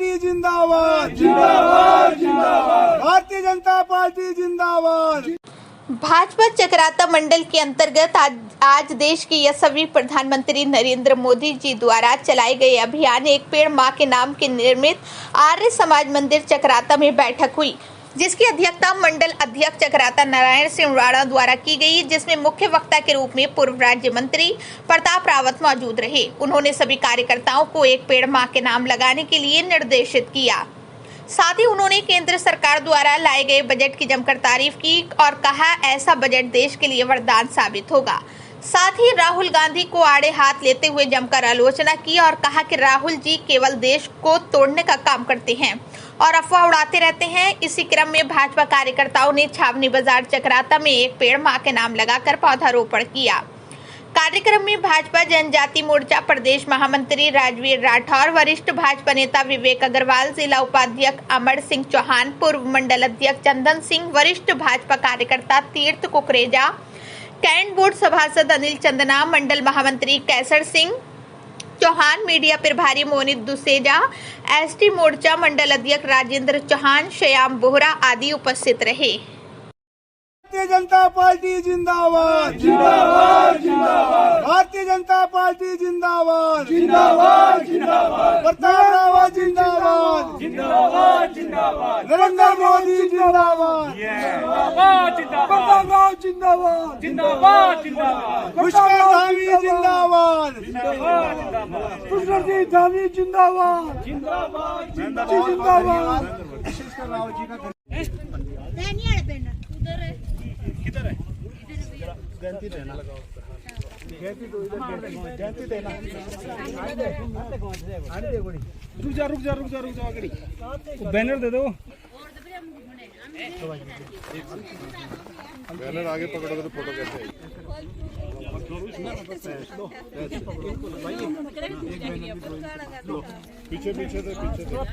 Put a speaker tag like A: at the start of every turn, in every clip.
A: Party जिंदाबाद जिंदाबाद जिंदाबाद। भारतीय जनता पार्टी जिंदाबाद।
B: भाजपा चक्राता मंडल के अंतर्गत आज देश के यशस्वी प्रधानमंत्री नरेंद्र मोदी जी द्वारा चलाए गए अभियान एक पेड़ मां के नाम के निर्मित आर्य समाज मंदिर चक्राता में बैठक हुई, जिसकी अध्यक्षता मंडल अध्यक्ष चक्राता नारायण सिंह राणा द्वारा की गई, जिसमें मुख्य वक्ता के रूप में पूर्व राज्य मंत्री प्रताप रावत मौजूद रहे। उन्होंने सभी कार्यकर्ताओं को एक पेड़ मां के नाम लगाने के लिए निर्देशित किया। साथ ही उन्होंने केंद्र सरकार द्वारा लाए गए बजट की जमकर तारीफ की और कहा ऐसा बजट देश के लिए वरदान साबित होगा। साथ ही राहुल गांधी को आड़े हाथ लेते हुए जमकर आलोचना की और कहा कि राहुल जी केवल देश को तोड़ने का काम करते हैं और अफवाह उड़ाते रहते हैं। इसी क्रम में भाजपा कार्यकर्ताओं ने छावनी बाजार चक्राता में एक पेड़ मां के नाम लगाकर पौधारोपण किया। कार्यक्रम में भाजपा जनजाति मोर्चा प्रदेश महामंत्री राजवीर राठौर, वरिष्ठ भाजपा नेता विवेक अग्रवाल, जिला उपाध्यक्ष अमर सिंह चौहान, पूर्व मंडल अध्यक्ष चंदन सिंह, वरिष्ठ भाजपा कार्यकर्ता तीर्थ कुकरेजा, कैंट बोर्ड सभासद अनिल चंदना, मंडल महामंत्री कैसर सिंह चौहान, मीडिया प्रभारी मोनित दुसेजा, एसटी मोर्चा मंडल अध्यक्ष राजेंद्र चौहान, श्याम बोहरा आदि उपस्थित रहे।
A: भारतीय जनता पार्टी जिंदाबाद जिंदाबाद जिंदाबाद। भारतीय जनता पार्टी जिंदाबाद जिंदाबाद जिंदाबाद। प्रताप रावत जिंदाबाद जिंदाबाद जिंदाबाद। नरेंद्र मोदी जिंदाबाद जिंदाबाद जिंदाबाद। प्रताप रावत जिंदाबाद जिंदाबाद जिंदाबाद। पुष्कर धामी जिंदाबाद जिंदाबाद जिंदाबाद। पुष्कर जी धामी जिंदाबाद जिंदाबाद जिंदाबाद। पुष्कर रावत जी का किधर है? जयंती देना लगाओ। जयंती देना। रुक जा आगे। बैनर दे दो। बैनर आगे पकड़ोगे तो फोटो कैसे आएगी?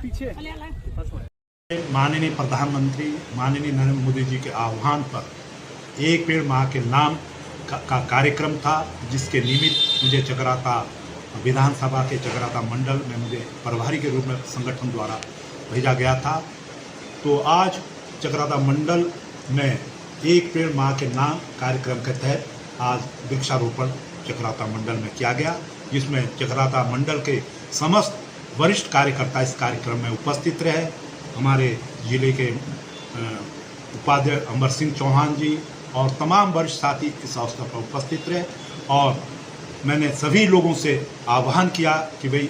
A: पीछे।
C: माननीय प्रधानमंत्री माननीय नरेंद्र मोदी जी के आह्वान पर एक पेड़ मां के नाम का कार्यक्रम था, जिसके निमित्त मुझे चक्राता विधानसभा के चक्राता मंडल में मुझे प्रभारी के रूप में संगठन द्वारा भेजा गया था। तो आज चक्राता मंडल में एक पेड़ मां के नाम कार्यक्रम के तहत आज वृक्षारोपण चक्राता मंडल में किया गया, जिसमें चक्राता मंडल के समस्त वरिष्ठ कार्यकर्ता इस कार्यक्रम में उपस्थित रहे। हमारे जिले के उपाध्यक्ष अमर सिंह चौहान जी और तमाम वरिष्ठ साथी इस अवसर पर उपस्थित रहे और मैंने सभी लोगों से आह्वान किया कि भाई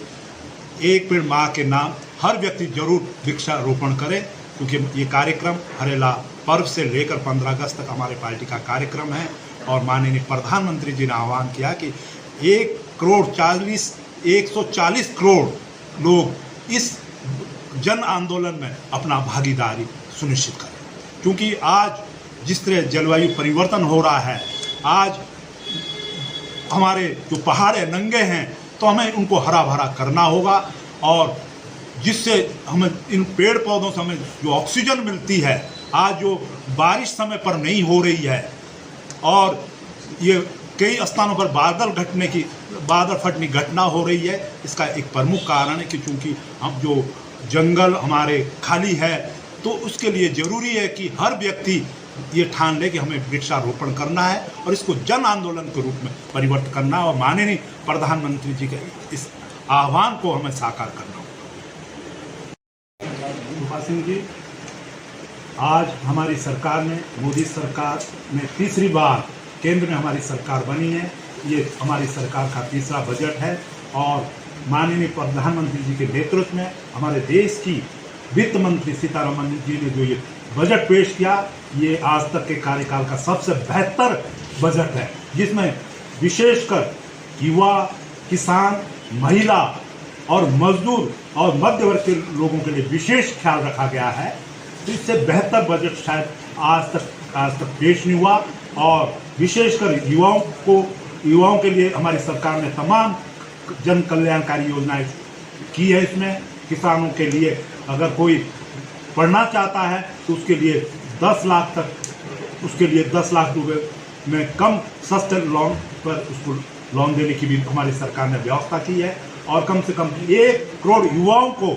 C: एक पेड़ मां के नाम हर व्यक्ति जरूर वृक्षारोपण करे, क्योंकि ये कार्यक्रम हरेला पर्व से लेकर 15 अगस्त तक हमारे पार्टी का कार्यक्रम है। और माननीय प्रधानमंत्री जी ने आह्वान किया कि 140 करोड़ लोग इस जन आंदोलन में अपना भागीदारी सुनिश्चित करें, क्योंकि आज जिस तरह जलवायु परिवर्तन हो रहा है, आज हमारे जो पहाड़ नंगे हैं तो हमें उनको हरा भरा करना होगा और जिससे हमें इन पेड़ पौधों से हमें जो ऑक्सीजन मिलती है, आज जो बारिश समय पर नहीं हो रही है और ये कई स्थानों पर बादल फटने की घटना हो रही है, इसका एक प्रमुख कारण है कि चूँकि हम जो जंगल हमारे खाली है, तो उसके लिए ज़रूरी है कि हर व्यक्ति ये ठान ले कि हमें वृक्षारोपण करना है और इसको जन आंदोलन के रूप में परिवर्तित करना है और माननीय प्रधानमंत्री जी के इस आह्वान को हमें साकार करना होगा। सिंह जी, आज हमारी सरकार ने, मोदी सरकार ने तीसरी बार केंद्र में हमारी सरकार बनी है। ये हमारी सरकार का तीसरा बजट है और माननीय प्रधानमंत्री जी के नेतृत्व में हमारे देश की वित्त मंत्री सीतारमण जी ने जो ये बजट पेश किया, ये आज तक के कार्यकाल का सबसे बेहतर बजट है, जिसमें विशेषकर युवा, किसान, महिला और मजदूर और मध्य वर्ग के लोगों के लिए विशेष ख्याल रखा गया है। तो इससे बेहतर बजट शायद आज तक पेश नहीं हुआ और विशेषकर युवाओं के लिए हमारी सरकार ने तमाम जन कल्याणकारी योजनाएं की है। इसमें किसानों के लिए अगर कोई पढ़ना चाहता है तो उसके लिए 10 लाख रुपए में कम सस्ते लोन पर उसको लोन देने की भी हमारी सरकार ने व्यवस्था की है और कम से कम 1 करोड़ युवाओं को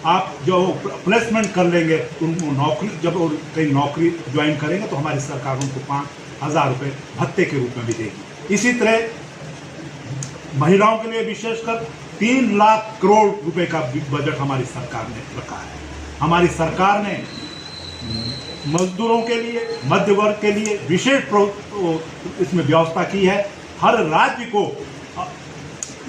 C: आप जो प्लेसमेंट कर लेंगे, उनको नौकरी, जब वो कहीं नौकरी ज्वाइन करेंगे तो हमारी सरकार उनको 5,000 रुपये भत्ते के रूप में भी देगी। इसी तरह महिलाओं के लिए विशेषकर 3 लाख करोड़ रुपए का बजट हमारी सरकार ने रखा है। हमारी सरकार ने मजदूरों के लिए, मध्य वर्ग के लिए विशेष इसमें व्यवस्था की है। हर राज्य को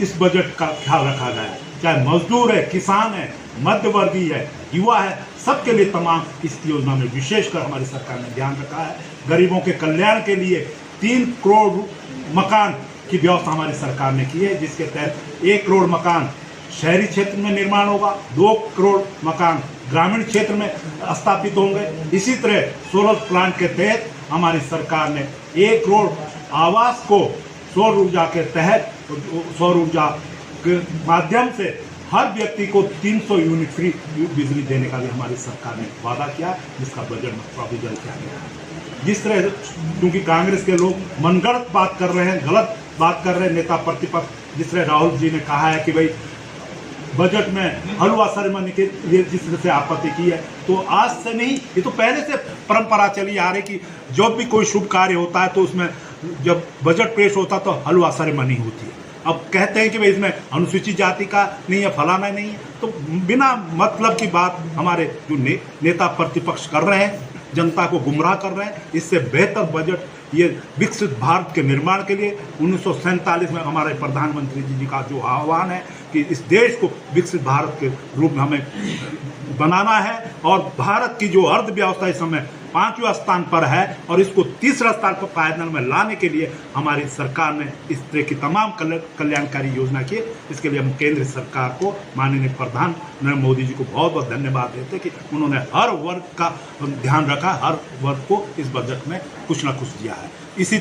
C: इस बजट का ख्याल रखा गया है, चाहे मजदूर है, किसान है, मध्य वर्गीय है, युवा है, सबके लिए तमाम इस योजना में विशेषकर हमारी सरकार ने ध्यान रखा है। गरीबों के कल्याण के लिए 3 करोड़ मकान की व्यवस्था हमारी सरकार ने की है, जिसके तहत 1 करोड़ मकान शहरी क्षेत्र में निर्माण होगा, 2 करोड़ मकान ग्रामीण क्षेत्र में स्थापित होंगे। इसी तरह सोलर प्लांट के तहत हमारी सरकार ने 1 करोड़ आवास को सौर ऊर्जा के तहत, सौर ऊर्जा के माध्यम से हर व्यक्ति को 300 यूनिट फ्री बिजली देने का भी हमारी सरकार ने वादा किया, जिसका बजट में प्रोविजन किया गया है। जिस तरह, क्योंकि कांग्रेस के लोग मनगढ़ंत बात कर रहे हैं, गलत बात कर रहे हैं नेता प्रतिपक्ष, जिस तरह राहुल जी ने कहा है कि भाई बजट में हलवा सेरेमनी के लिए जिस तरह से आपत्ति की है, तो आज से नहीं, ये तो पहले से परंपरा चली आ रही कि जब भी कोई शुभ कार्य होता है तो उसमें जब बजट पेश होता है तो हलवा सेरेमनी होती है। अब कहते हैं कि भाई इसमें अनुसूचित जाति का नहीं है, फलाना नहीं है, तो बिना मतलब की बात हमारे जो नेता प्रतिपक्ष कर रहे हैं, जनता को गुमराह कर रहे हैं। इससे बेहतर बजट ये विकसित भारत के निर्माण के लिए 1947 में हमारे प्रधानमंत्री जी का जो आह्वान है कि इस देश को विकसित भारत के रूप में हमें बनाना है, और भारत की जो अर्थव्यवस्था इस समय 5वें स्थान पर है और इसको 3रा स्थान पर पायदान में लाने के लिए हमारी सरकार ने इस तरह की तमाम कल्याणकारी योजना की। इसके लिए हम केंद्र सरकार को, माननीय प्रधान नरेंद्र मोदी जी को बहुत बहुत धन्यवाद देते कि उन्होंने हर वर्ग का ध्यान रखा, हर वर्ग को इस बजट में कुछ ना कुछ दिया है। इसी